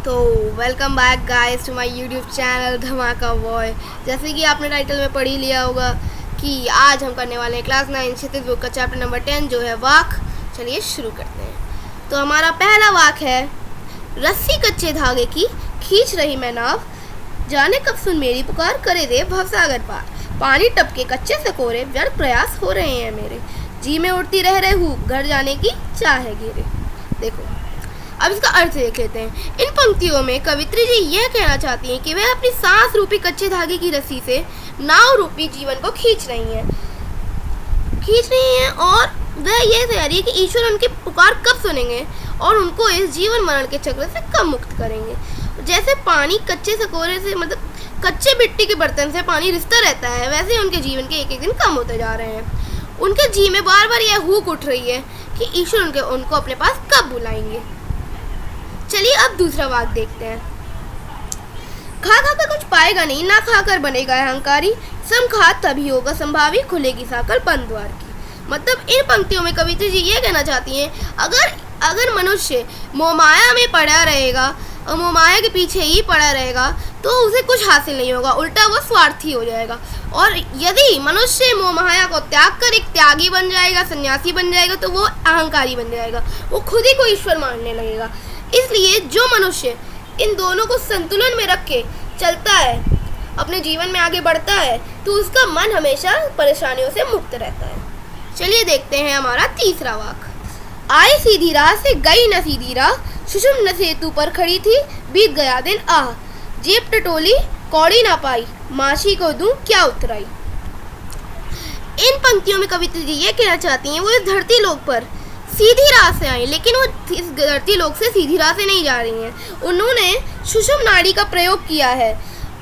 तो welcome back guys to my YouTube channel Dhamaka Boy. जैसे कि आपने टाइटल में पढ़ ही लिया होगा कि आज हम करने वाले हैं क्लास 9 क्षितिज बुक का चैप्टर नंबर 10 जो है वाक। चलिए शुरू करते हैं। तो हमारा पहला वाक है, रस्सी कच्चे धागे की खींच रही मैं नाव, जाने कब सुन मेरी पुकार करे रे भवसागर पार, पानी टपके कच्चे सकोरे व्यर्थ प्रयास हो रहे हैं मेरे, जी में उड़ती रह रहे हूँ घर जाने की चाह है घेरे। देखो अब इसका अर्थ देख लेते हैं। इन पंक्तियों में कवित्री जी यह कहना चाहती हैं कि वह अपनी सांस रूपी कच्चे धागे की रस्सी से नाव रूपी जीवन को खींच रही हैं और वह यह तैयारी है कि ईश्वर उनकी पुकार कब सुनेंगे और उनको इस जीवन मरण के चक्र से कब मुक्त करेंगे। जैसे पानी कच्चे सकोरे से मतलब कच्चे मिट्टी के बर्तन से पानी रिश्ता रहता है, वैसे उनके जीवन के एक एक दिन कम होते जा रहे हैं। उनके जी में बार बार यह हुक उठ रही है कि ईश्वर उनको अपने पास कब बुलाएंगे। चलिए अब दूसरा वाक देखते हैं। खा खा कर कुछ पाएगा नहीं, ना खाकर बनेगा अहंकारी, सम खा तभी होगा संभावी, खुलेगी साकल बंद द्वार की। मतलब इन पंक्तियों में कवित्री जी ये कहना चाहती हैं, अगर मनुष्य मोहमाया में पड़ा रहेगा और मोहमाया के पीछे ही पड़ा रहेगा तो उसे कुछ हासिल नहीं होगा, उल्टा वो स्वार्थी हो जाएगा। और यदि मनुष्य मोहमाया को त्याग कर एक त्यागी बन जाएगा, सन्यासी बन जाएगा, तो वो अहंकारी बन जाएगा, वो खुद ही को ईश्वर मानने लगेगा। इसलिए जो मनुष्य इन दोनों को संतुलन में रख के चलता है, अपने जीवन में आगे बढ़ता है, तो उसका मन हमेशा परेशानियों से मुक्त रहता है। चलिए देखते हैं हमारा तीसरा वाक। आई सीधी राह से गई न सीधी राह, सुषुम्न सेतु पर खड़ी थी बीत गया दिन आह, जेब टटोली कौड़ी ना पाई, माशी को दूं क्या उतराई। इन पंक्तियों में कवित्री जी ये कहना चाहती हैं, वो इस धरती लोक पर सीधी राह से आई, लेकिन वो इस धरती लोक से सीधी राह से नहीं जा रही हैं। उन्होंने सुषुम्न नाड़ी का प्रयोग किया है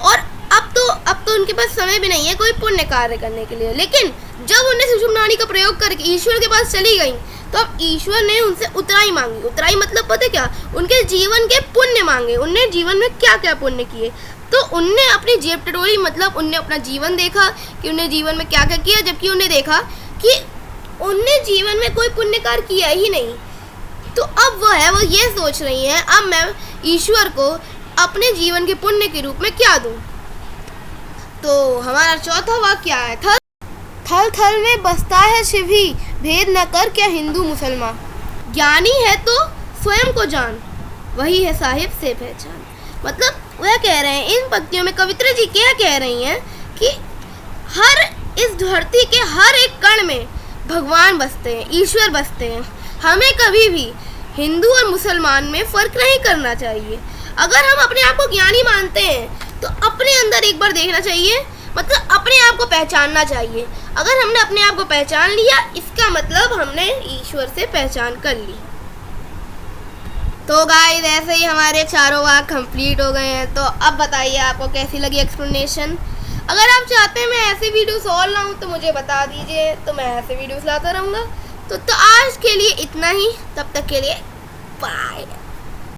और अब तो उनके पास समय भी नहीं है कोई पुण्य कार्य करने के लिए। लेकिन जब उन्हें सुषुम्न नाड़ी का प्रयोग करके ईश्वर के पास चली गई तो अब ईश्वर ने उनसे उतराई मांगी। उतराई मतलब पता क्या, उनके जीवन के पुण्य मांगे। उनने जीवन में क्या क्या पुण्य किए, तो उनने अपनी जेब टटोली, मतलब उनने अपना जीवन देखा कि उन्हें जीवन में क्या क्या किया, जबकि उन्हें देखा कि उनने जीवन में कोई पुण्य कार्य किया ही नहीं। तो अब वो ये सोच रही हैं, अब मैं ईश्वर को अपने जीवन के पुण्य के रूप में क्या दूं। तो हमारा चौथा वाक्य क्या है, थल थल में बसता है शिव ही, भेद न कर क्या हिंदू मुसलमान, ज्ञानी है तो स्वयं को जान, वही है साहिब से पहचान। मतलब वह कह रहे हैं, इन पंक्तियों में कवित्री जी क्या कह रही हैं कि हर इस धरती के हर एक कण में भगवान बसते हैं, ईश्वर बसते हैं। हमें कभी भी हिंदू और मुसलमान में फ़र्क नहीं करना चाहिए। अगर हम अपने आप को ज्ञानी मानते हैं तो अपने अंदर एक बार देखना चाहिए, मतलब अपने आप को पहचानना चाहिए। अगर हमने अपने आप को पहचान लिया, इसका मतलब हमने ईश्वर से पहचान कर ली। तो गाइस ऐसे ही हमारे चारों वाक कंप्लीट हो गए हैं। तो अब बताइए आपको कैसी लगी एक्सप्लेनेशन। अगर आप चाहते हैं मैं ऐसे वीडियोस और लाऊं तो मुझे बता दीजिए, तो मैं ऐसे वीडियोस लाता रहूँगा। तो आज के लिए इतना ही, तब तक के लिए बाय।